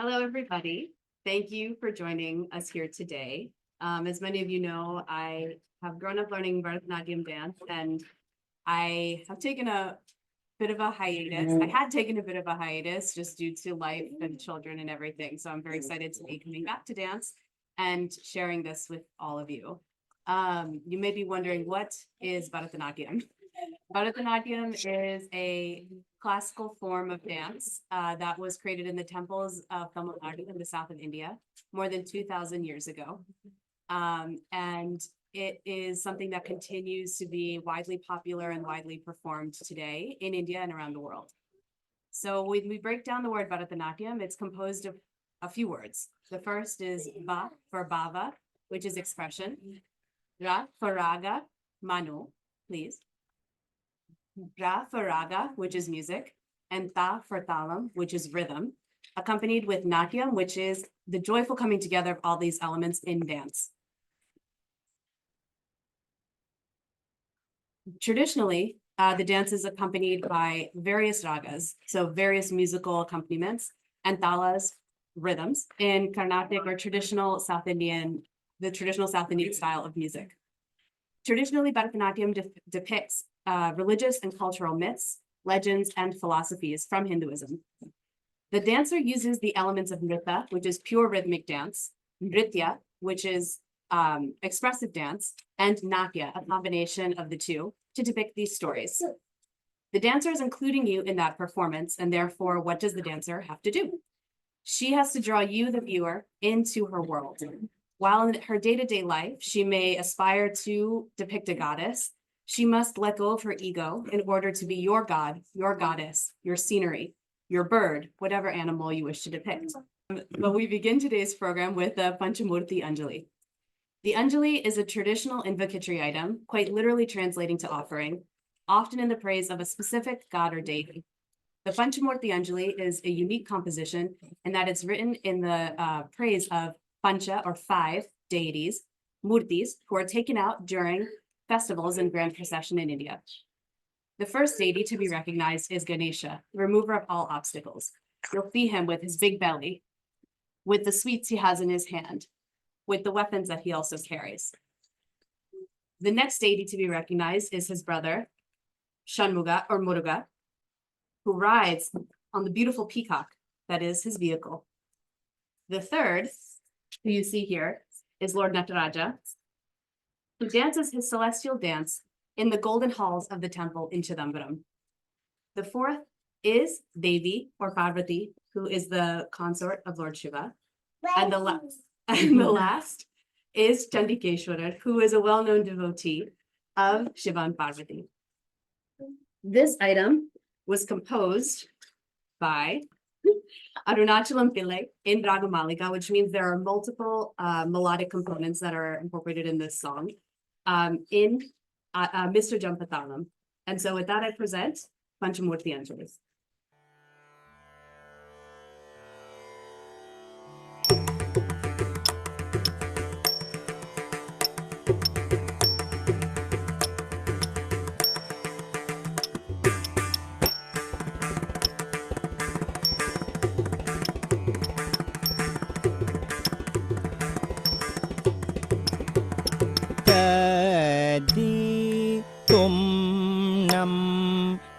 Hello, everybody. Thank you for joining us here today. As many of you know, I have grown up learning Bharatanatyam dance, and I have taken a bit of a hiatus. I had taken a bit of a hiatus just due to life and children and everything. So I'm very excited to be coming back to dance and sharing this with all of you. You may be wondering, what is Bharatanatyam? Bharatanatyam is a classical form of dance that was created in the temples of Tamil Nadu in the south of India more than 2,000 years ago. And it is something that continues to be widely popular and widely performed today in India and around the world. So when we break down the word Bharatanatyam, it's composed of a few words. The first is Ba for Bhava, which is expression. Ra for Raga, Manu, please. Ra for Raga, which is music, and Ta for Talam, which is rhythm, accompanied with Natyam, which is the joyful coming together of all these elements in dance. Traditionally, the dance is accompanied by various ragas, so various musical accompaniments, and talas, rhythms, in Carnatic or traditional South Indian, the traditional South Indian style of music. Traditionally, Bharatanatyam depicts religious and cultural myths, legends, and philosophies from Hinduism. The dancer uses the elements of nrita, which is pure rhythmic dance, nritya, which is expressive dance, and natya, a combination of the two, to depict these stories. The dancer is including you in that performance, and therefore, what does the dancer have to do? She has to draw you, the viewer, into her world. While in her day-to-day life, she may aspire to depict a goddess, she must let go of her ego in order to be your god, your goddess, your scenery, your bird, whatever animal you wish to depict. But we begin today's program with the Panchamurti Anjali. The Anjali is a traditional invocatory item, quite literally translating to offering, often in the praise of a specific god or deity. The Panchamurti Anjali is a unique composition in that it's written in the praise of Pancha, or 5 deities, murtis, who are taken out during festivals and grand procession in India. The first deity to be recognized is Ganesha, the remover of all obstacles. You'll see him with his big belly, with the sweets he has in his hand, with the weapons that he also carries. The next deity to be recognized is his brother, Shanmuga or Muruga, who rides on the beautiful peacock that is his vehicle. The third, who you see here, is Lord Nataraja, who dances his celestial dance in the golden halls of the temple in Chidambaram. The fourth is Devi, or Parvati, who is the consort of Lord Shiva. And the last is Chandikeshwarar, who is a well-known devotee of Shiva and Parvati. This item was composed by Arunachalam Pillai in Ragamalika, which means there are multiple melodic components that are incorporated in this song in Mr. Jampatalam. And so with that, I present Panchamurti Anjali.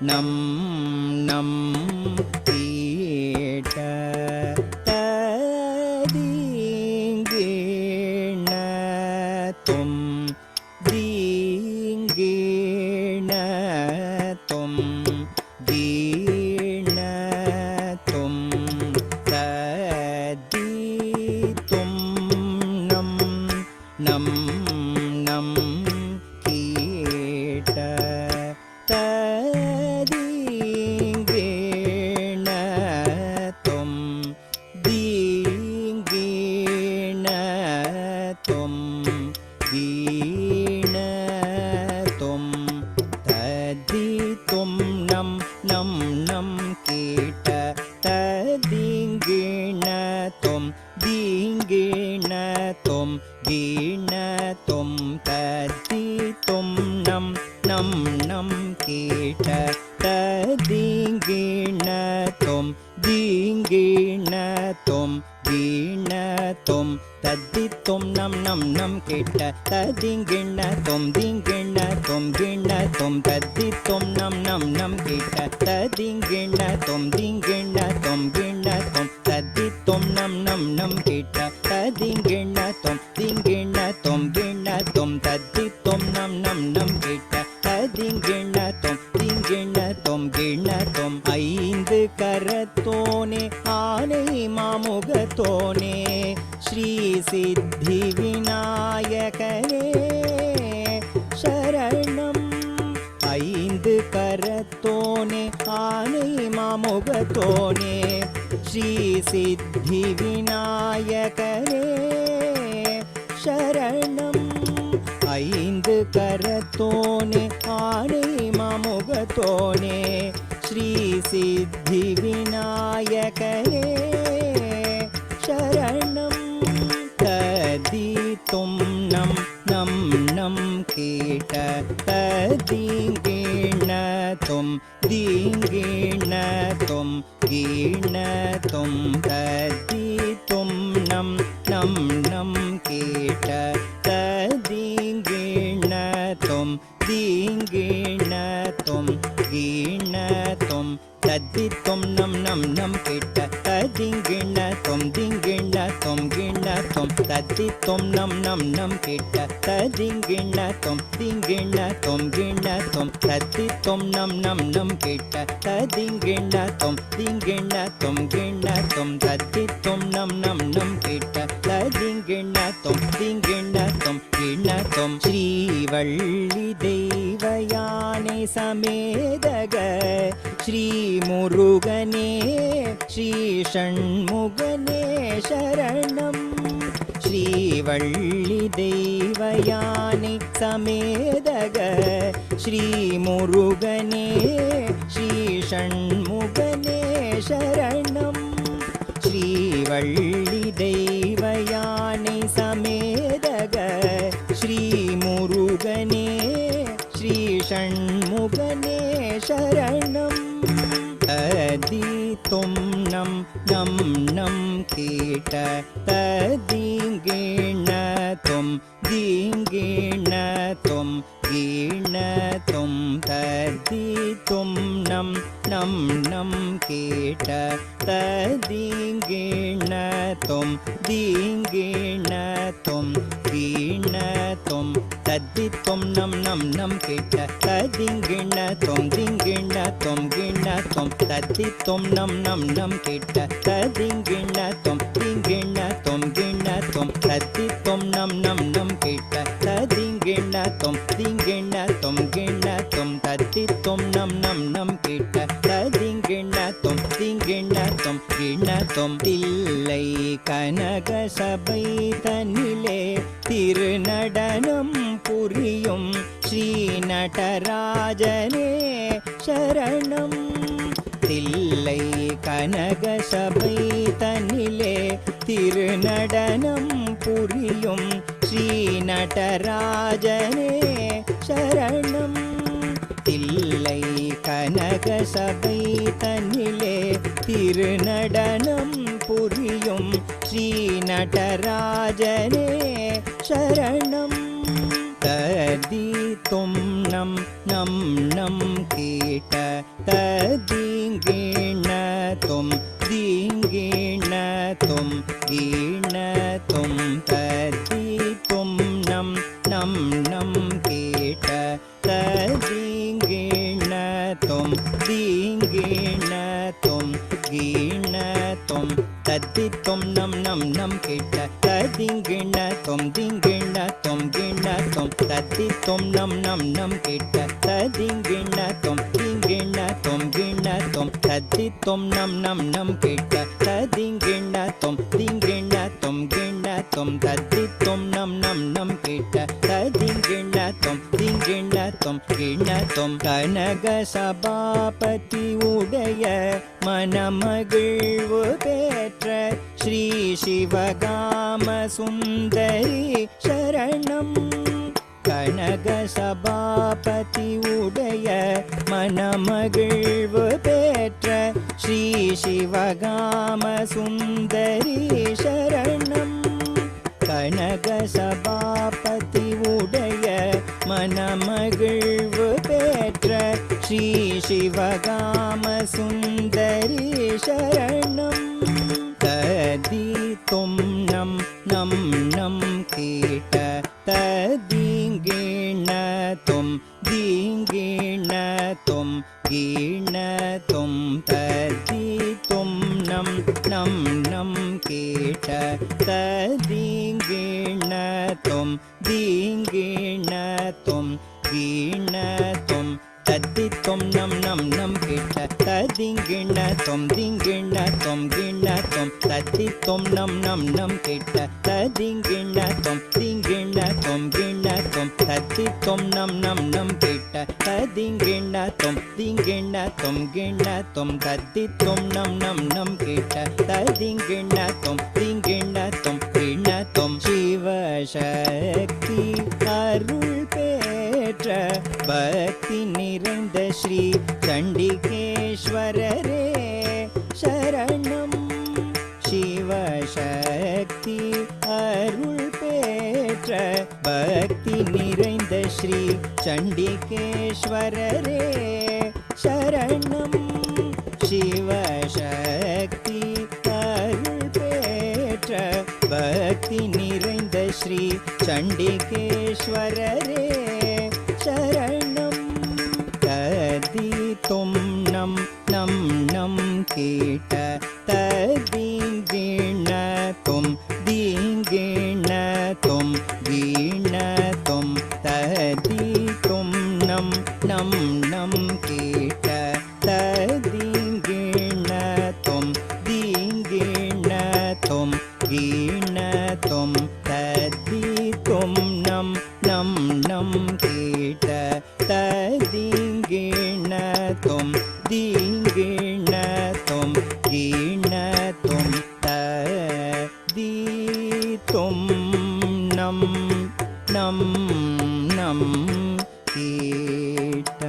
Nam nam ita dingina tum dingina tum dingina tum tadi tum nam nam nam kita nam kita ta dingina tom கீணத்தும் தத்தித்தும் நம் நம் நம் கிட்ட ததிங்கிண்ணத்தும் திங்கிண்ணத்தும் கிண்ணத்தும் தத்தித்தும் நம் நம் நம் கிட்ட ததிங்கிண்ணத்தும் திங்கிண்ணத்தும் கிண்ணத்தும் தத்தித்தும் நம் நம் நம் கிட்ட ததிங்கிண்ணத்தும் திங்கிண்ணத்தும் கிண்ணத்தும் தத்தித்தும் நம் நம் நம் கிட்ட ததிங்கிண்ணத்தும் திங்கிண்ணத்தும் கிண்ணத்தும் ஐந்து கரத்தோனே ஆனை மாமுகத்தோனே ஸ்ரீ சித்தி விநாயகனே சரணம். ஐந்து கரத்தோனே ஆனை மாமுகத்தோனே ஸ்ரீ சித்தி விநாயகனே சரணம். ஐந்து கரத்தோனே ஆனை மாமுகத்தோனே ஸ்ரீ சித்தி விநாயகனே சரணம். ததித்தும் நம் நம் நம் கேட்ட ததிங்கிணத்தும் திங்கிணத்தும் கீணத்தும் ததித்தும் நம் நம் நம் கேட்ட ததிங்கிணத்தும் திங்கிணத்தும் கீணத்தும் தத்தித்தும் நம் நம் நம் கிட்ட ததிங்கிண்ணத்தும் திங்கிண்ணத்தும் கிண்ணத்தும் தத்தித்தும் நம் நம் நம் கிட்ட ததிங்கிண்ணத்தும் திங்கிண்ணத்தும் கிண்ணத்தும் தத்தித்தும் நம் நம் நம் கிட்ட ததிங்கிண்ணத்தும் திங்கிண்ணத்தும் கிண்ணத்தும் தத்தித்தும் நம் நம் நம் கிட்ட ததிங்கிண்ணத்தும் திங்கிண்ணத்தும் கிண்ணத்தும் ஸ்ரீவள்ளி தெய்வயானை சமேதக ஸ்ரீ முருகனே ஸ்ரீ ஷண்முகனே சரணம். ஸ்ரீவள்ளி தெய்வயானை சமேதக ஸ்ரீ முருகனே ஸ்ரீ ஷண்முகனே சரணம். ஸ்ரீவள்ளி தெய்வயானை சமேதக ஸ்ரீ முருகனே ஸ்ரீ ஷண்முகனே சரணம். ததித்தும் நம் நம் நம் கேட்ட ததிங்கிணத்தும் திங்கிணத்தும் கீணத்தும் ததித்தும் நம் நம் நம் கேட்ட ததிங்கிணத்தும் திங்கிணத்தும் கீணத்தும் தத்தித்தும் நம் நம் நம் கேட்ட ததிங்கிணத்தும் திங்கிணத்தும் கிண்ணத்தும் தத்தித்தும் நம் நம் நம் கேட்ட ததிங்கிணத்தும் திங்கிணத்தும் கிண்ணத்தும் தத்தித்தும் நம் நம் நம் கேட்ட ததிங்கிணத்தும் திங்கிணத்தும் கிண்ணத்தும் தத்தித்தும் நம் நம் நம் கேட்ட ததிங்கிணத்தும் திங்கிணத்தும் கிண்ணத்தும் தில்லை கனக சபை தன்னிலே திருநடனம் புரியும் ஸ்ரீ நடராஜனே சரணம். தில்லை கனக சபை தன்னிலே திருநடனம் புரியும் ஸ்ரீ நடராஜனே சரணம். தில்லை கனக சபை தன்னிலே திருநடனம் புரியும் ஸ்ரீ நடராஜனே சரணம். ததித்தும் நம் நம் நம் கேட்ட ததிங்கிணத்தும் திங்கிணத்தும் கீணத்தும் ததித்தும் நம் நம் நம் கேட்ட ததிங்கிணத்தும் திங்கிணத்தும் கீணத்தும் தத்தித்தும் நம் நம் நம் கேட்ட ததிங்கிணத்தும் திங்கிணத்தும் கிண்ணத்தும் தத்தித்தும் நம் நம் நம் கேட்ட ததிங்கிணத்தும் திங்கிணத்தும் கிண்ணத்தும் தத்தித்தும் நம் நம் நம் கேட்ட ததிங்கிணத்தும் திங்கிணத்தும் கிண்ணத்தும் தத்தித்தும் நம் நம் நம் கேட்ட ததிங்கிணத்தும் திங்கிணத்தும் கிண்ணத்தும் கனக சபாபதி உடைய மனமகிழ்வு பெற்ற ஸ்ரீ சிவகாம சுந்தரி சரணம். கனக சபாபதி உடைய மனமகிழ்வு பெற்ற ஸ்ரீ श्रीशिवगामसुन्दरी शरणं कनकसभापति उडय मनमगिழ்வு பெற்ற श्रीशिवगामसुन्दरी शरणं तदितुं नं नं नं कीट तदिङ्गिणतुं दिङ्गिणतुं गीणतुं तदितुं नं नं नं कीट तदिङ्गिणतुं दिङ्गिणतुं गीणतुं तदितुं नं नं नं कीट तदिङ्गिणतुं दिङ्गिणतुं गीणतुं तदितुं नं नं नं कीट तदिङ्गिणतुं दिङ्गिणतुं गीणतुं तदितुं नं नं नं कीट तदिङ्गिणतुं दिङ्गिणतुं गीणतुं तदितुं नं नं नं कीट तदिङ्गिणतुं दिङ्गिणतुं गीणतुं शिवशक्ति அருள் பெற்ற பக்தி நிறைந்த ஸ்ரீ சண்டிகேஸ்வரரே சரணம் சிவசக்தி அருள் பெற்ற பக்தி நிறைந்த ஸ்ரீ சண்டிகேஸ்வரரே சரணம் சிவசக்தி அருள் பெற்ற பக்தி நிறைந்த ஸ்ரீ சண்டிகேஸ்வரரே சரணம் ததிதும் நம் நம் நம் கீட்ட ததிங்கிணதும் தீங்கிணதும் கீணதும் ததிதும் நம் நம் நம் கீட்ட ததிங்கிணதும் தீங்கிணதும் கீணதும் ததிதும் நம் நம் நம் கீட்ட ததிங்கிணதும் தீங்கிணதும் கீணதும் ததிதும் நம் நம் நம் கீட்ட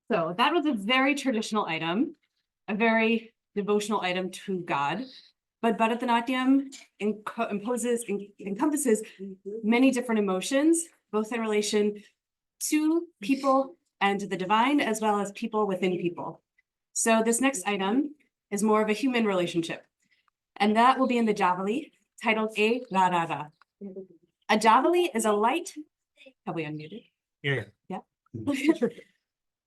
So that was a very traditional item, a very devotional item to God. But Bharatanatyam encompasses many different emotions, both in relation to people and the divine, as well as people within people. So this next item is more of a human relationship, and that will be in the Javali, titled A Ra Ra Ra. A Javali is a light. Have we unmuted? Yeah.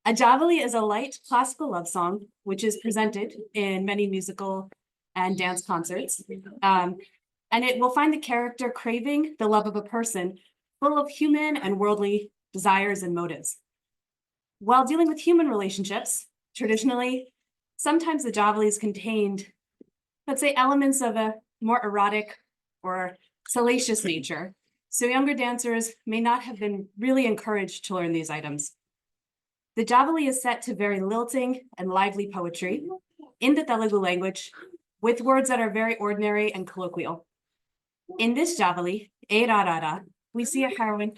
A Javali is a light classical love song, which is presented in many musical and dance concerts. And it will find the character craving the love of a person full of human and worldly desires and motives. While dealing with human relationships, traditionally, sometimes the Javalis contained, let's say, elements of a more erotic or salacious nature. So younger dancers may not have been really encouraged to learn these items. The Javali is set to very lilting and lively poetry in the Telugu language with words that are very ordinary and colloquial. In this Javali, E Ra Ra Ra, we see a heroine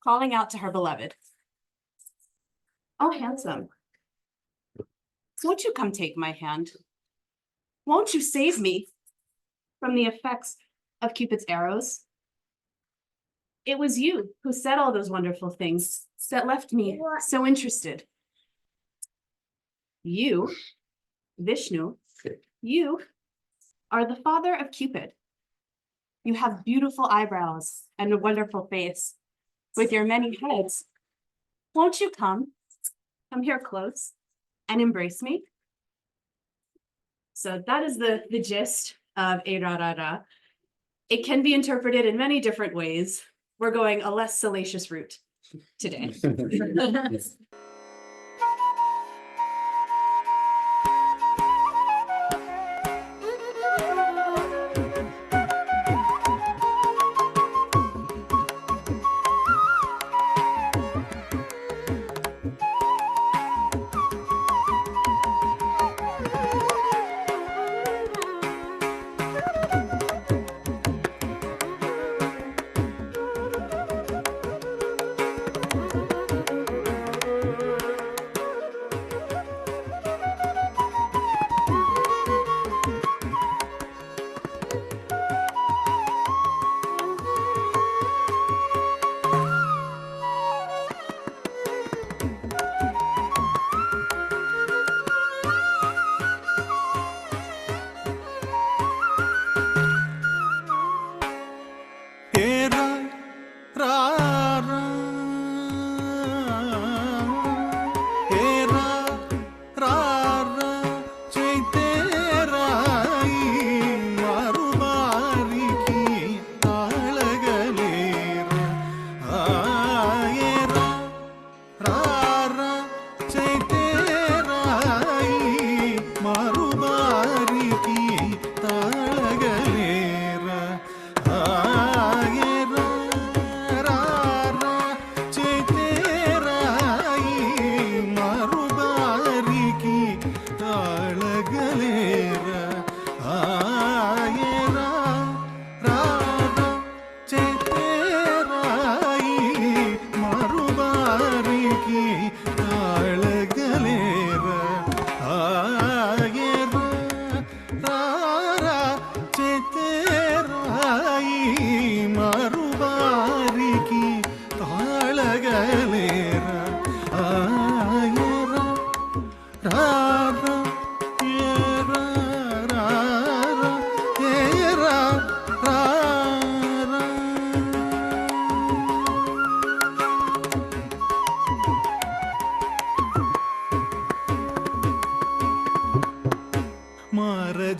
calling out to her beloved. Oh, handsome. Won't you come take my hand? Won't you save me from the effects of Cupid's arrows? It was you who said all those wonderful things that left me so interested. You, Vishnu, you are the father of Cupid. You have beautiful eyebrows and a wonderful face. With your many heads, won't you come here close and embrace me? So that is the gist of A Ra Ra Ra. It can be interpreted in many different ways. We're going a less salacious route today.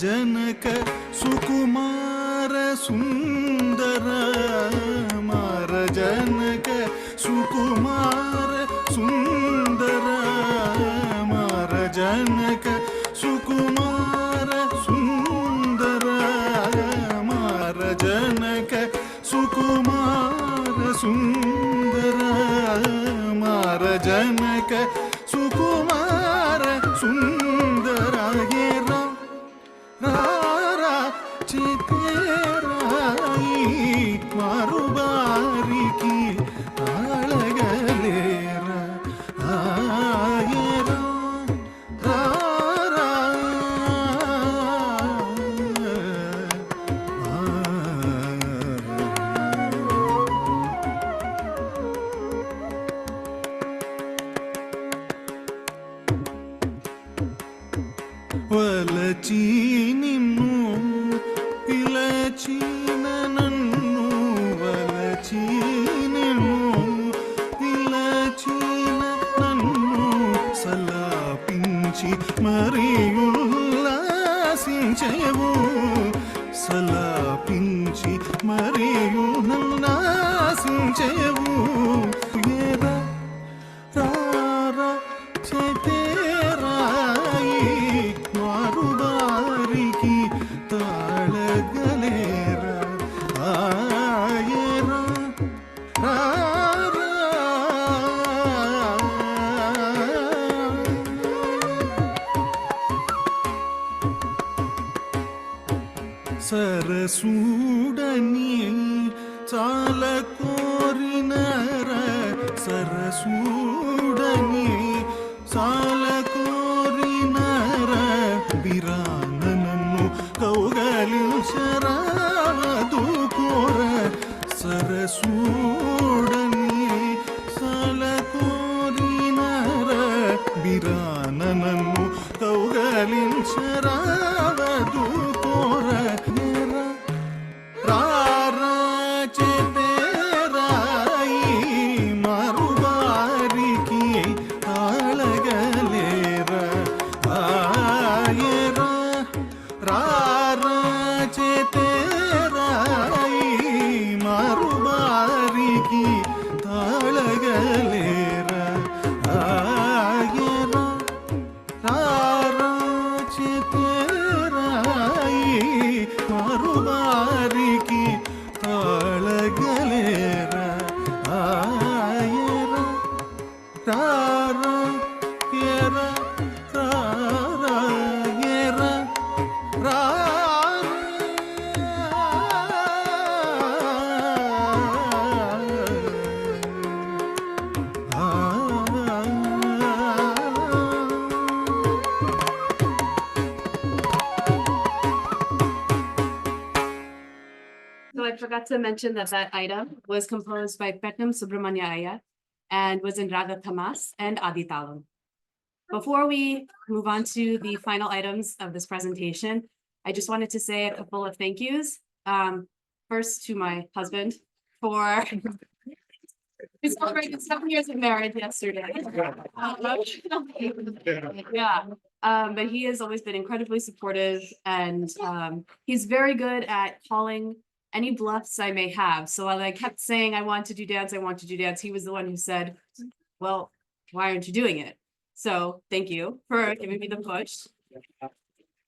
जनक सुकुमार सुंदर मार जनक सुकुमार सुंदर मार जनक सुकुमार सुंदर मार जनक सुकुमार सुंदर मार जनक सुकुमार सुंदर मारुबारिकी आळगलेरा आयरा रारा వలచి నిన్ను పిలచిన నన్ను వలచి నిన్ను పిలచిన నన్ను సలాపించి మరియుల్లాసించెవు సలాపించి మరియుల్లాసించెవు ఏరా రారా చేతేరాయి మారుబారికి తాళగలేరా ఆయరా రారా సరసూడని చాల కోరినర సరసూడని చాల కోరినర బిరాననన్ను కౌగలించరాదు కోర సరసూడని చాల కోరినర బిరాననన్ను కౌగలించరాదు కోర రారా చేతేరాయి మారుబారికి I forgot to mention that that item was composed by Petnam Subramanya Iyer and was in Raga Tamas and Aditalam. Before we move on to the final items of this presentation, I just wanted to say a couple of thank yous. First to my husband for we celebrated 7 years of marriage yesterday. Yeah, but he has always been incredibly supportive and he's very good at calling any bluffs I may have. So while I kept saying I want to do dance, he was the one who said, well, why aren't you doing it? So thank you for giving me the push.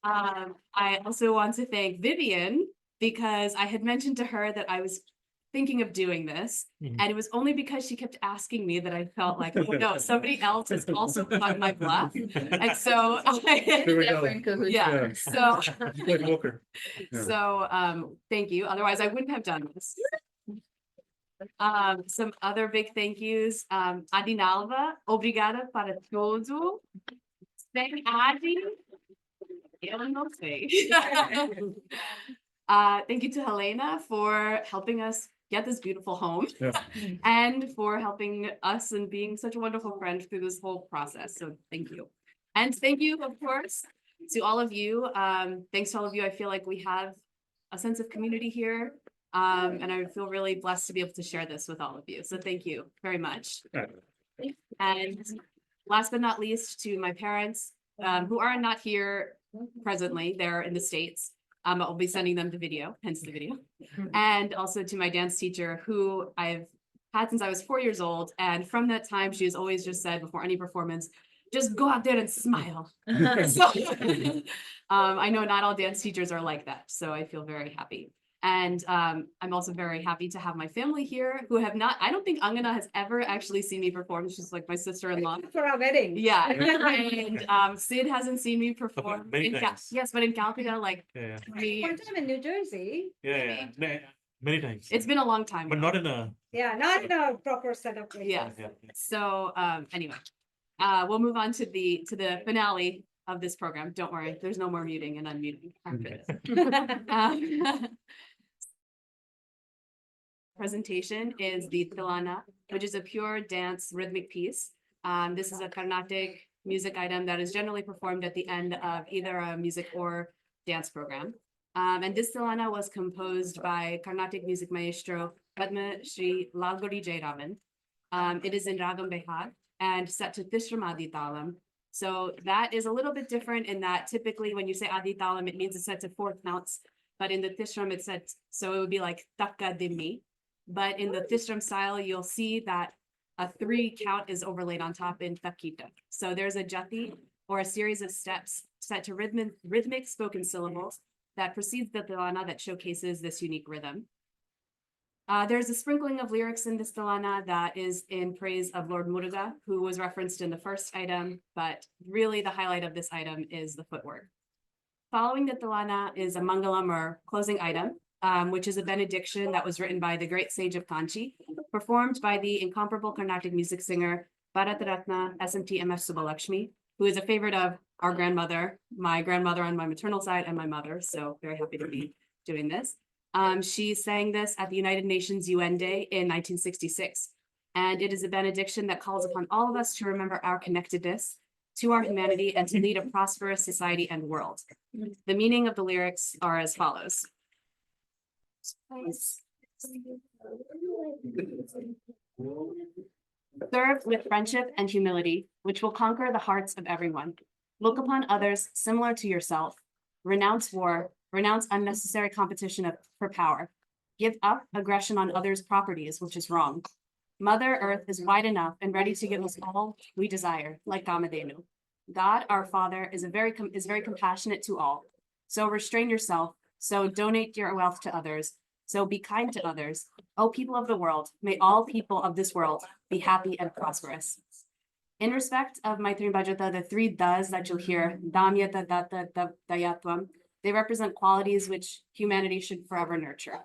I also want to thank Vivian because I had mentioned to her that I was thinking of doing this. And it was only because she kept asking me that I felt like, oh no, somebody else has also caught my bluff. And so yeah, so thank you. Otherwise I wouldn't have done this. Some other big thank yous. Adinalva, obrigada para todo. Sem Adi, eu não sei. Thank you to Helena for helping us get this beautiful home and for helping us and being such a wonderful friend through this whole process. So thank you. And thank you, of course, to all of you. Thanks to all of you. I feel like we have a sense of community here. And I feel really blessed to be able to share this with all of you. So thank you very much. And last but not least, to my parents, who are not here presently, they're in the States. I'll be sending them the video, hence the video. And also to my dance teacher, who I've had since I was 4 years old. And from that time, she has always just said before any performance, just go out there and smile. So I know not all dance teachers are like that. So I feel very happy. And I'm also very happy to have my family here who have not, I don't think Angana has ever actually seen me perform. She's like my sister-in-law. For our wedding. Yeah. And Sid hasn't seen me perform. Many times. Yes, but in Calcutta, like Yeah, 3 One years. time in New Jersey. yeah. Many times. It's been a long time. But not in a. Yeah, not in a proper setup. Like Yeah. this. So anyway, we'll move on to the finale of this program. Don't worry, there's no more muting and unmuting. Presentation is the Tilana, which is a pure dance rhythmic piece. This is a Carnatic music item that is generally performed at the end of either a music or dance program. And this Tilana was composed by Carnatic music maestro Padma Shri Lalguri Jayaraman. It is in Ragam Behar and set to Tishram Adi Talam. So that is a little bit different in that typically when you say Adi Talam, it means it's set to 4 counts. But in the Tishram, it's set, so it would be like Takka Dimi. But in the Tishram style, you'll see that a 3 count is overlaid on top in Takita. So there's a jati or a series of steps set to rhythmic spoken syllables that precedes the Tilana that showcases this unique rhythm. There's a sprinkling of lyrics in this Tilana that is in praise of Lord Muruga, who was referenced in the first item, but really the highlight of this item is the footwork. Following the Tilana is a Mangalam or closing item, which is a benediction that was written by the great sage of Kanchi, performed by the incomparable Carnatic music singer Bharatanatyam SMT MF Subbalakshmi, who is a favorite of our grandmother, my grandmother on my maternal side, and my mother. So very happy to be doing this. She sang this at the United Nations UN Day in 1966. And it is a benediction that calls upon all of us to remember our connectedness to our humanity and to lead a prosperous society and world. The meaning of the lyrics are as follows. Serve with friendship and humility, which will conquer the hearts of everyone. Look upon others similar to yourself. Renounce war, renounce unnecessary competition for power. Give up aggression on others' properties, which is wrong. Mother Earth is wide enough and ready to give us all we desire, like Kamadhenu. God, our Father, is very compassionate to all. So restrain yourself. So donate your wealth to others. So be kind to others. O people of the world, may all people of this world be happy and prosperous. In respect of Maitri Bhajata, the 3 das that you'll hear, Damyata, Datta, Dayatvam, they represent qualities which humanity should forever nurture.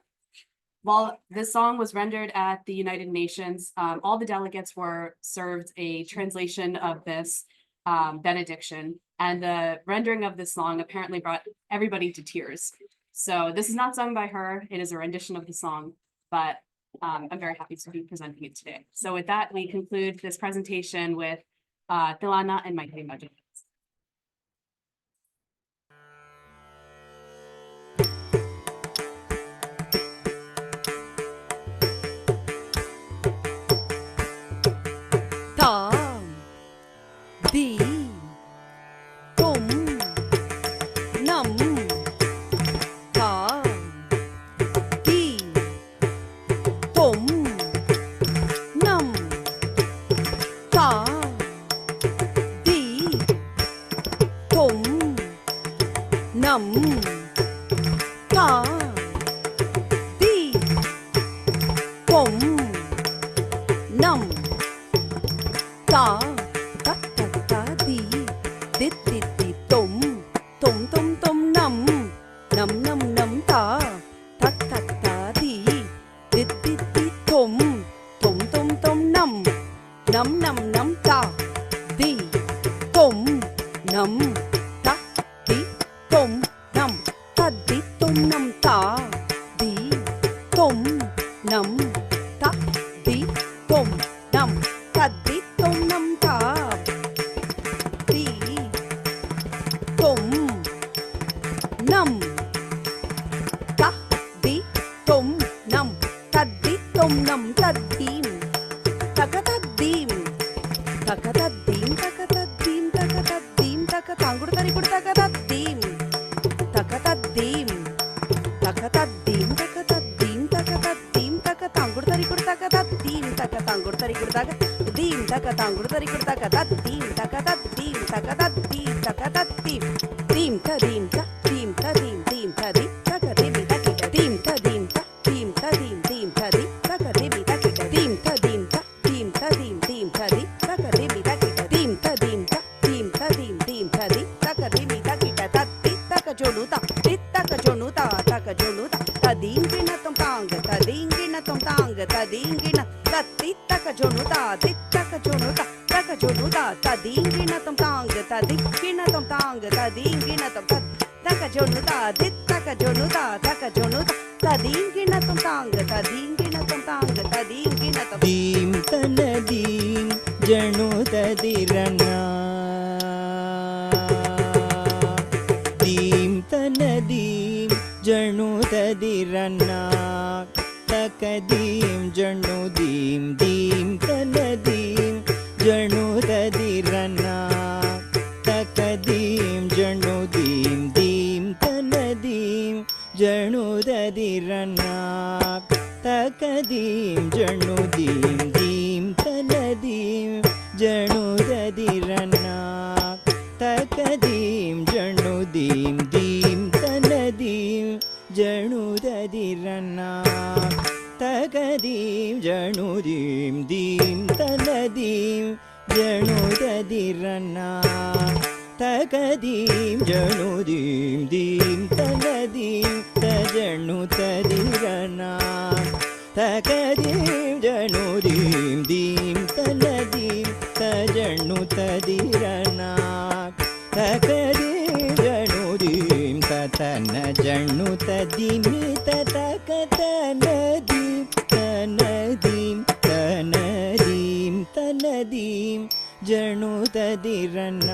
While this song was rendered at the United Nations, all the delegates were served a translation of this benediction, and the rendering of this song apparently brought everybody to tears. So this is not sung by her. It is a rendition of the song, but I'm very happy to be presenting it today. So with that, we conclude this presentation with Tilana and Maitri Bhajan. தாம் தி தொம் நம் தா தி தொம் நம் தா தி தொம் நம் தா தி தொம் நம் ta ta ta ta di di di di tom tom tom tom nam nam nam nam ta ta ta ta di di di di tom tom tom tom nam nam nam nam ta di tom nam ta di tom nam ta di tom nam ta di tom nam ta di tom nam ta di tom nam ta di tom nam ta di tom nam ta di tom nam ta dim takata dim takata dim takata dim takata dim takata angudari takata dim takata dim takata dim takata dim takata dim takata angudari takata dim takata angudari takata dim takata angudari takata dim takata dim takata dim takata dim dim ta dim ta dim ta dim dim ta dim takata dim takita dim ta dim ta dim ta dim dim ta dim takata dim takita dim ta dim ta dim ta dim dim ta dim takata dim takita dim ta dim ta dim ta dim dim ta dim takata dim takita ta tit taka jonuta taka jonuta ta dingina tom tang ta dingina tom tang ta dingina ta tit taka jonuta taka jonuta ta dingina tom tang ta dingina tom tang ta dingina tom taka jonuta taka jonuta ta dingina tom tang ta dingina tom tang ta dingina tom ದೀಂ ತನ ದೀಂ ಜಣು ತದಿರನ ದೀಂ ತನ ದೀಂ ಜಣು ತದಿರನ ತಕ ದೀಂ ಜಣು ದೀಂ ದೀಂ ತನ ದೀಂ ಜಣು ತದಿರನ ತಕ ದೀಂ ಜಣು ದೀಂ ದೀಂ ತನ ದೀಂ ಜಣು ತದಿರನ ತಕದೀಂ ಜಣು ದೀಂ ದೀಂ ತನದೀಂ ಜಣು ದದಿರನ ತಕದೀಂ ಜಣು ದೀಂ ದೀಂ ತನದೀಂ ಜಣು ದದಿರನ ತಕದೀಂ ಜಣು ದೀಂ ದೀಂ ತನದೀಂ ಜಣು ದದಿರನ ತಕದೀಂ ಜಣು ದೀಂ ದೀಂ ತನದೀಂ ತಜಣು ತದಿರನ ತಕದೀಂ ಜಣು ದೀಂ ದೀಂ ತನದೀಂ ತಜಣು ತದಿರನ ತಕದೀಂ ಜಣು ದೀಂ ತತನ ಜಣು ತದಿಮಿ ತತಕತನದೀಂ ತನದೀಂ ತನದೀಂ ತನದೀಂ ಜಣು ತದಿರನ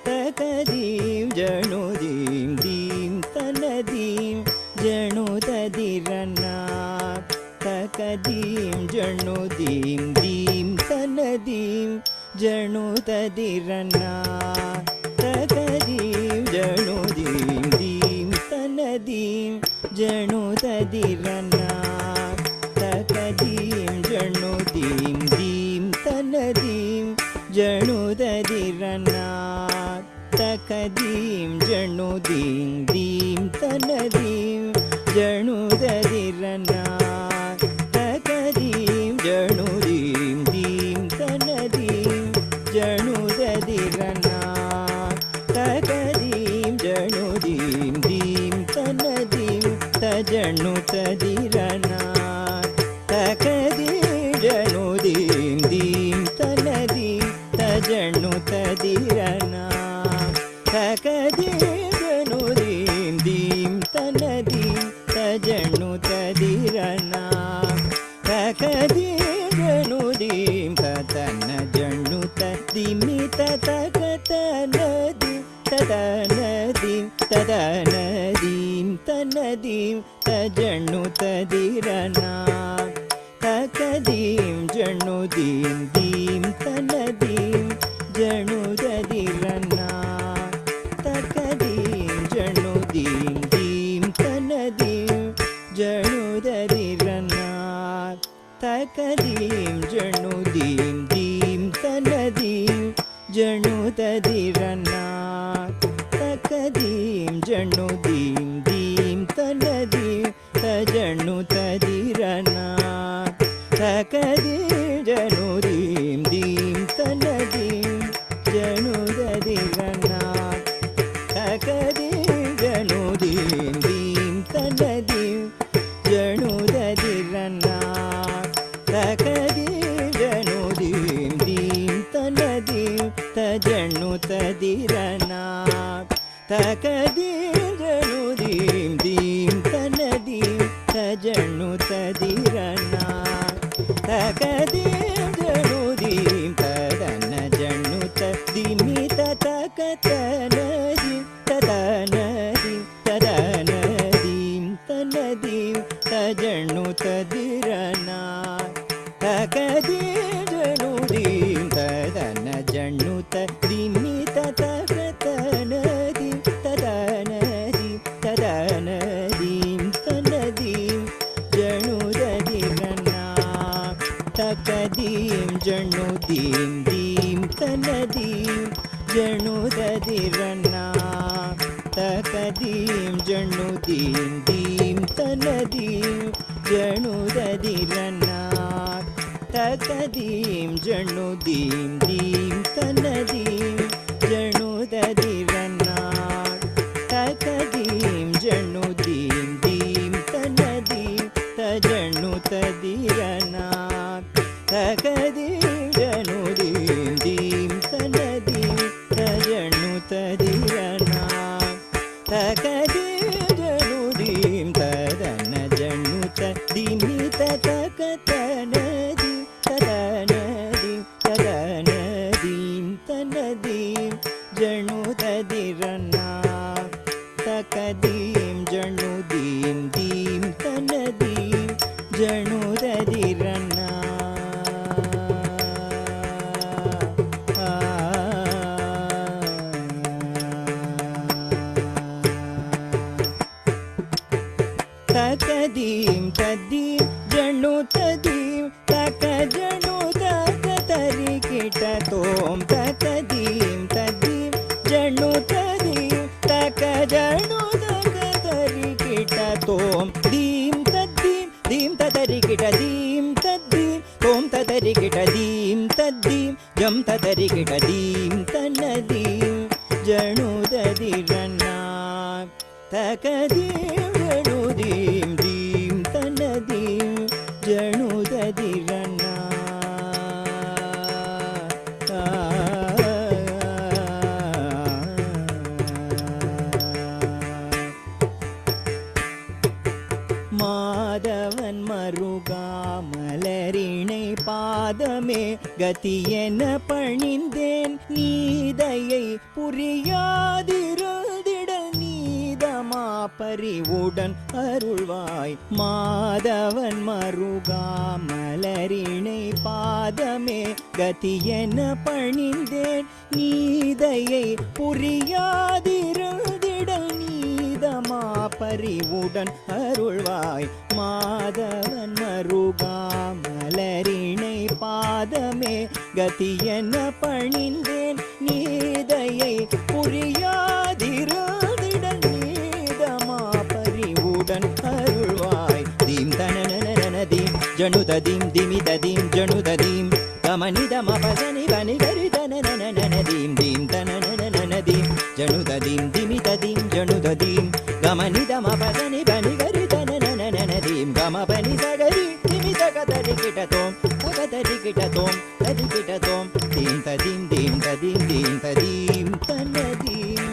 ತಕದೀಂ ಜಣು ದೀಂ ದೀಂ ತನದೀಂ ಜಣು ತದಿರನ ತಕದೀಂ ಜಣು ದೀಂ ದೀಂ ತನದೀಂ ಜಣು ತದಿರನ ತಕದೀಂ ಜಣು ದೀಂ ದೀಂ ತನದೀಂ ಜಣು ತದಿರನ ತಕದೀಂ ಜಣು ದೀಂ ದೀಂ ತನದೀಂ ಜಣು ತದಿರನ ತಕದೀಂ ಜಣು ದೀಂ ದೀಂ ತನದೀಂ ಜಣು ತದಿರನ ತಕದೀಂ ಜಣು ದೀಂ ದೀಂ ತನದೀಂ ಜಣು ತದಿರನ ತಕದೀಂ ಜಣು ದೀಂ ದೀಂ ತನದೀಂ ತಜಣು ತದಿರನ ತಕದೀಂ ಜಣು ದೀಂ ದೀಂ ತನದೀಂ ತಜಣು ತದಿರನ ತಕದೀಂ ಜಣು ದೀಂ ದೀಂ தனதிம் ததனதிம் ததனதிம் தனதிம் தஜண்ணு ததிரனா தகதிம் ஜண்ணுதிம் தீம் தனதிம் ஜணு ததிரனா தகதிம் ஜண்ணுதிம் தீம் தனதிம் ஜணு ததிரனா தகதிம் ஜண்ணுதிம் தீம் தனதிம் ஜணு ததிரனா தகதிம் ஜண்ணுதிம் தீம் தனதிம் தஜண்ணு ததிரனா தகதிம் ஜணுதிம் தீம் தனதிம் ஜணு ததிரனா தகதிம் ஜணுதிம் தீம் தனதிம் ஜணு ததிரனா தகதிம் ஜணுதிம் தீம் தனதிம் தஜண்ணு ததிரனா தகதிம் ஜணுதிம் தீம் தனதிம் தஜண்ணு ததிரனா தகதிம் ஜணுதிம் ததன ஜண்ணு ததிமி ததகதனதிம் ததனதிம் ததனதிம் தனதிம் தஜண்ணு ததிரனா தகதிம் ஜணுதிம் ததன ஜண்ணு ததிமி ததகதனதிம் ததனதிம் ததனதிம் தனதிம் ஜணு ததிரனா தகதிம் ஜணுதிம் தீம் தனதிம் ஜணு ததிரனா தகதிம் ஜணுதிம் தீம் தனதிம் ஜணு ததிரனா தகதிம் ஜணுதிம் தீம் தனதிம் ஜணு ததிரனா தகதிம் ஜணுதிம் தீம் தனதிம் தஜண்ணு ததிரனா தகதிம் ஜணுதிம் தீம் தனதிம் தஜண்ணு ததிரனா தகதிம் ஜணுதிம் ததன ஜண்ணு ததிமி ததகதனதிம் ததனதிம் ததனதிம் தனதிம் ஜணு ததிரனா தகதிம் ஜணுதிம் தீம் தனதிம் ஜணு ததிரனா தகதிம் ததீம் ஜணு ததீம் தக ஜணு தக தரி கிட்ட தோம் தகதிம் ததீம் ஜணு ததீம் தக ஜணு தக தரி கிட்ட தோம் தீம் ததீம் தீம் ததரி கிட்ட தீம் ததீம் தோம் ததரி கிட்ட தீம் ததீம் ஜம் ததரி கிட்ட தீம் தனதீம் ஜணு ததிரனா தகதிம் ஜணுதிம் தீம் தனதிம் ஜணு ததிரனா மாதவன் மருகா மலரிணை பாதமே கதியென பணிந்தேன் நீதையை புரியாதிருந்திடல் நீதமா பரிவுடன் அருள்வாய் மாதவன் மருகா மலரிணை பாதமே கதியென பணிந்தேன் நீதையை புரியாதிருந்திடல் நீதமா பரிவுடன் அருள்வாய் மாதவன் மருகா மலரிணை பாதமே கதியென பணிந்தேன் நீதையை புரியாதிருந்திடல் நீதமா பரிவுடன் அருள்வாய் தீம் தனனனனதீம் ஜணுததீம் திமிததீம் ஜணுததீம் கமனிதம பசனி வனிகரி தனனனனதீம் தீம் தனனனனதீம் ஜணுததீம் திமிததீம் ஜணுததீம் கமனிதம பசனி வனிகரி தனனனனதீம் கமபனி சகரி திமிதகதரி கிட்டதோம் தகதரி கிட்டதோம் தரி கிட்டதோம் தீம் ததீம் தீம் ததீம் தீம் ததீம் தனதீம்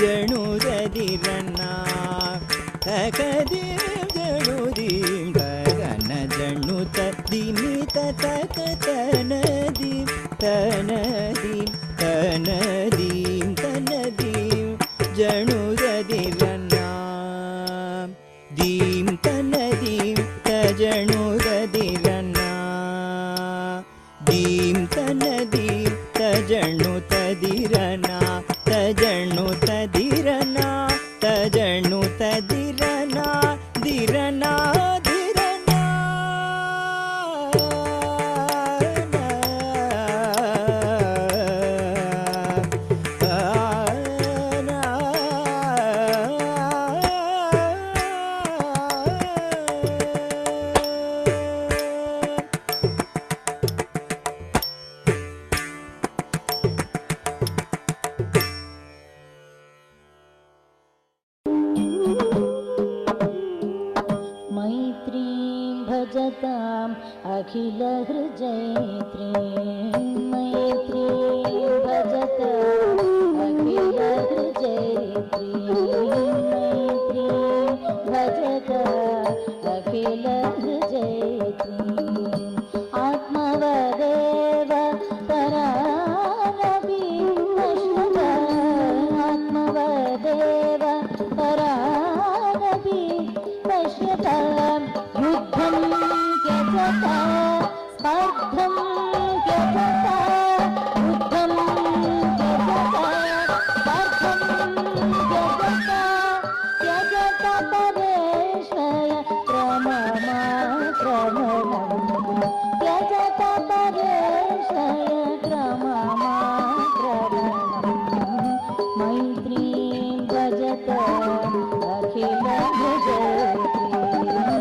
ஜணுததிரனா தகதீம் ஜணுதீம் தகன ஜணு ததிமி தகதனதீம் தனதீம் தனதீம் தன ತದಿರನ ತಜಣ್ಣು ತದಿರನ ತಜಣ್ಣು ತದಿರನ ದಿರನ ದಿರನ मैत्रीं भजताम् अखिलहृजयत्रीं मैत्रीं भजताम् अखिलहृजयत्रीं मैत्रीं भजताम् अखिलहृजयत्रीम् आत्मवदेव परारपि पश्यत आत्मवदेव परारपि पश्यत युद्धं त्यजत स्पर्धं त्यजत युद्धं त्यजत स्पर्धं त्यजत त्यजत परेशय क्रममात्रमणम् त्यजत परेशय क्रममात्रमणम् मैत्रीं भजत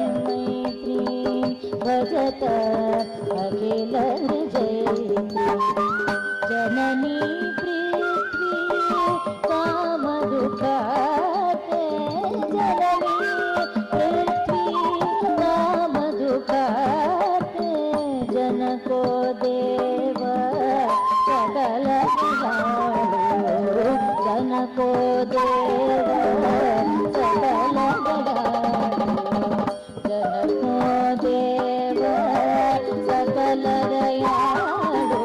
अखिलहृजयत्रीं भजत अखिलहृजयत्रीं जननी पृथ्वी कामदुःखाते जननी पृथ्वी कामदुःखाते जनको देव सकल जनको देव सकल जनको देव सकल दयाळु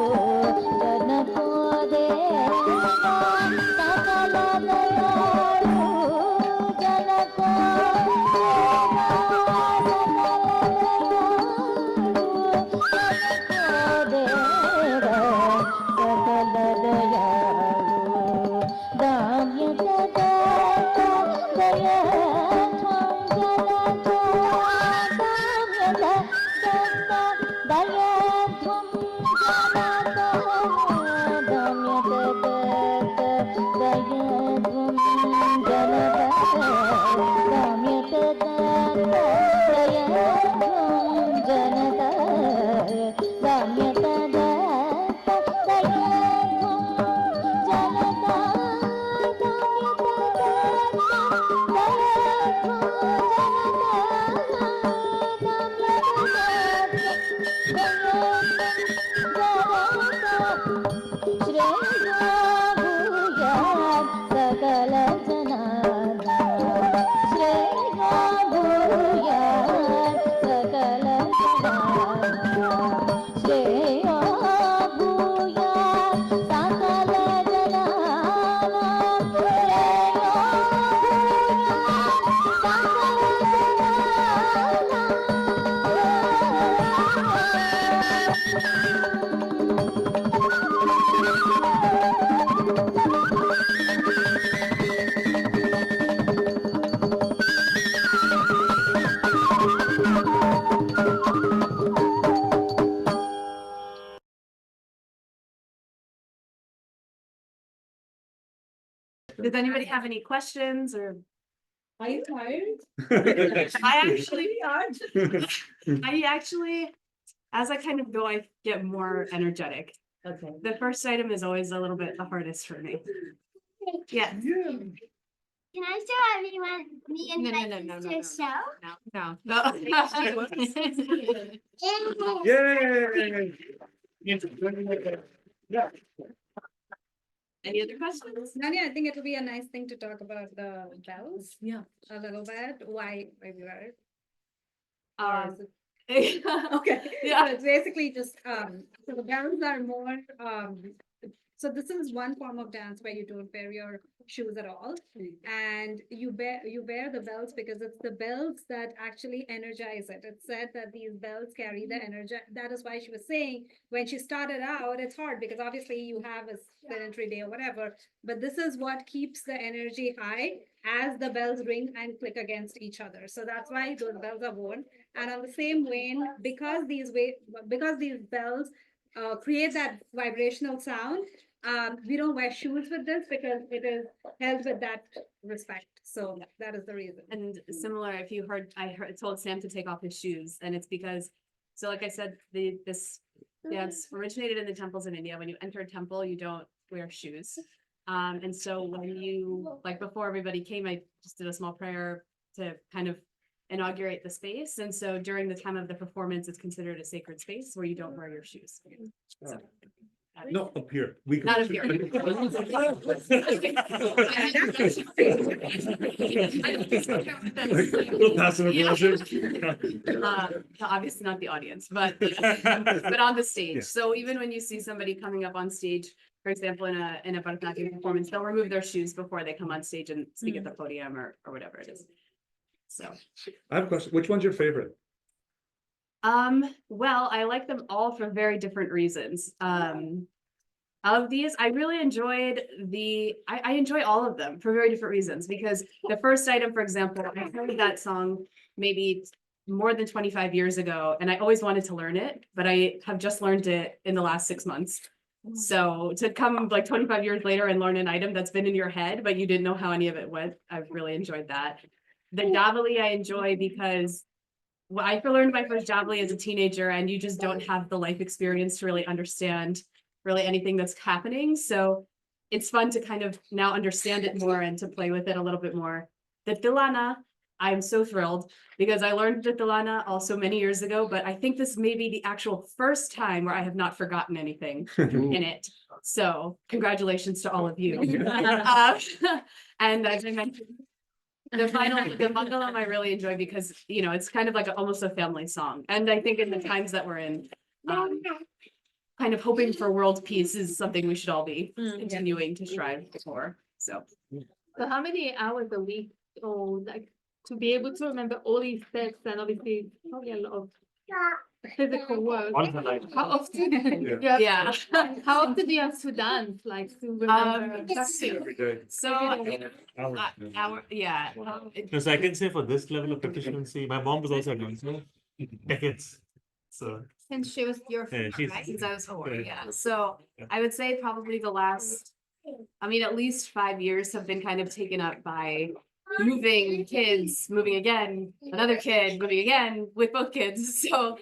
जनको देव सकल दयाळु जनको देव सकल दयाळु दाम्यत Does anybody have any questions or? Are you tired? I actually, as I kind of go, I get more energetic. Okay. The first item is always a little bit the hardest for me. Yeah. Can I show everyone me and No, my no, sister show? No. Yeah. Any other questions? Nanya, I think it will be a nice thing to talk about the bells Yeah. a little bit. Why we wear it? Um, Okay. Yeah. So it's basically just, so the bells are more, So this is one form of dance where you don't wear your shoes at all. And you wear the bells because it's the bells that actually energize it. It's said that these bells carry the energy. That is why she was saying when she started out, it's hard because obviously you have a sedentary day or whatever, but this is what keeps the energy high as the bells ring and click against each other. So that's why those bells are worn. And on the same vein, because these bells create that vibrational sound, we don't wear shoes with this because it is held with that respect. So that is the reason. And similar, if you heard, told Sam to take off his shoes, and it's because, so like I said, this dance originated in the temples of India. When you enter a temple, you don't wear shoes. And so when you, like before everybody came, I just did a small prayer to kind of inaugurate the space. And so during the time of the performance, it's considered a sacred space where you don't wear your shoes. So, No, up here. We not up here. Passive aggressive. Obviously not the audience, but on the stage. Yeah. So even when you see somebody coming up on stage, for example, in a Bharatanatyam performance, they'll remove their shoes before they come on stage and speak at the podium or whatever it is. So. I have a question. Which one's your favorite? Well, I like them all for very different reasons. Of these, I really enjoyed I enjoy all of them for very different reasons, because the first item, for example, I heard that song maybe more than 25 years ago, and I always wanted to learn it, but I have just learned it in the last 6 months. So to come like 25 years later and learn an item that's been in your head, but you didn't know how any of it went, I've really enjoyed that. The Javali I enjoy because I learned my first Javali as a teenager, and you just don't have the life experience to really understand really anything that's happening. So it's fun to kind of now understand it more and to play with it a little bit more. The Tilana, I'm so thrilled because I learned the Tilana also many years ago, but I think this may be the actual first time where I have not forgotten anything in it. So congratulations to all of you. And as I mentioned, the Mangalam I really enjoy because, you know, it's kind of like almost a family song. And I think in the times that we're in, kind of hoping for world peace is something we should all be continuing to strive for. So how many hours a week, or like to be able to remember all these steps, and obviously probably a lot of physical work. How often? yeah. How often do you have to dance? Like to remember? Every day. So yeah. Because I can say for this level of proficiency, my mom was also a dancer. Decades. So Since she was your Yeah, she's- right? Since I was 4, Yeah. yeah. So I would say probably the last, I mean, at least 5 years have been kind of taken up by moving kids, moving again, another kid, moving again with both kids. So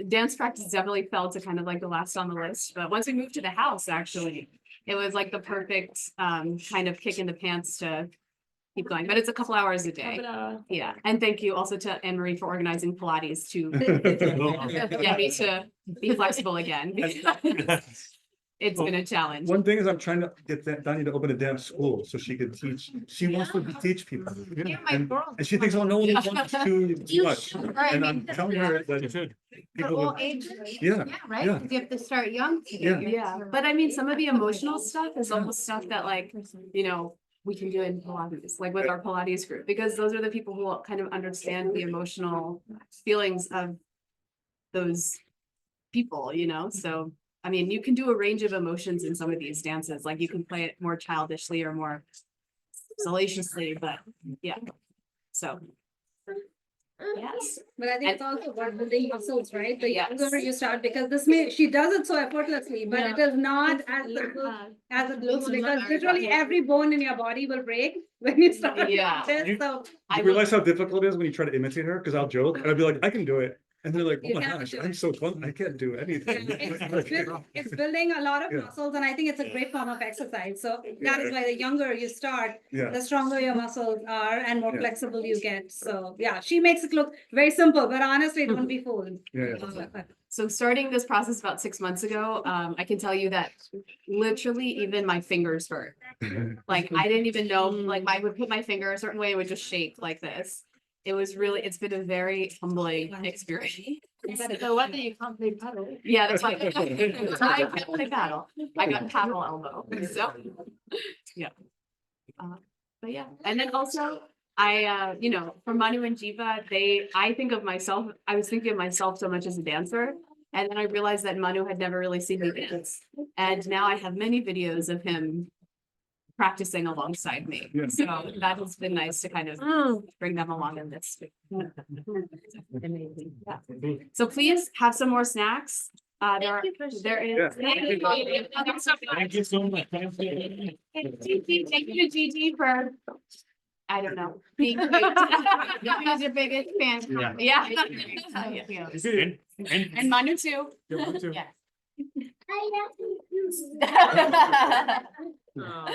dance practice definitely fell to kind of like the last on the list. But once we moved to the house, actually, it was like the perfect kind of kick in the pants to keep going. But it's a couple hours a day. Yeah. And thank you also to Anne Marie for organizing Pilates to get me to be flexible again. because It's been a challenge. One thing is I'm trying to get Dani to open a dance school so she could teach. She wants to teach people. And she thinks, oh, no one wants to watch. And I'm telling her that you should. people would- ages. Yeah, right? yeah. You have to start young. Yeah, but I mean, some of the emotional stuff is almost stuff that like, you know, we can do in Pilates, like with our Pilates group, because those are the people who will kind of understand the emotional feelings of those people, you know, so. I mean, you can do a range of emotions in some of these dances, like you can play it more childishly or more salaciously, but yeah, so. Yes. But I think it's also about building muscles, right? The Yes. younger you start, because she does it so effortlessly, but it is not as simple as it looks, because literally every bone in your body will break when you start Yeah. this, so. You realize how difficult it is when you try to imitate her? Because I'll joke and I'll be like, I can do it. And they're like, oh You my have gosh, to. I'm so fun. I can't do anything. It's building a lot of Yeah. muscles, and I think it's a great form of exercise. So that is why the younger you start, Yeah. the stronger your muscles are and more Yeah. flexible you get. So yeah, she makes it look very simple, but honestly, don't be fooled. Yeah, So starting this process about 6 months ago, I can tell you that literally even my fingers hurt. Like I didn't even know, like I would put my finger a certain way, it would just shake like this. It was really, it's been a very humbling experience. So what do you can't play paddle? Yeah, that's why. I can't play paddle. I got paddle elbow, so, yeah. But yeah, and then also, you know, for Manu and Jiva, I think of myself, I was thinking of myself so much as a dancer. And then I realized that Manu had never really seen me dance. And now I have many videos of him practicing alongside me. Yeah. So that has been nice to kind of bring them along in this. Amazing. Yeah. So please have some more snacks. There is. Thank you so much. Thank you. Thank you, Gigi, for, I don't know, being cute. Who's your biggest fan? Yeah. Yeah. And And Manu too. you want to? Yes. I love you. Oh.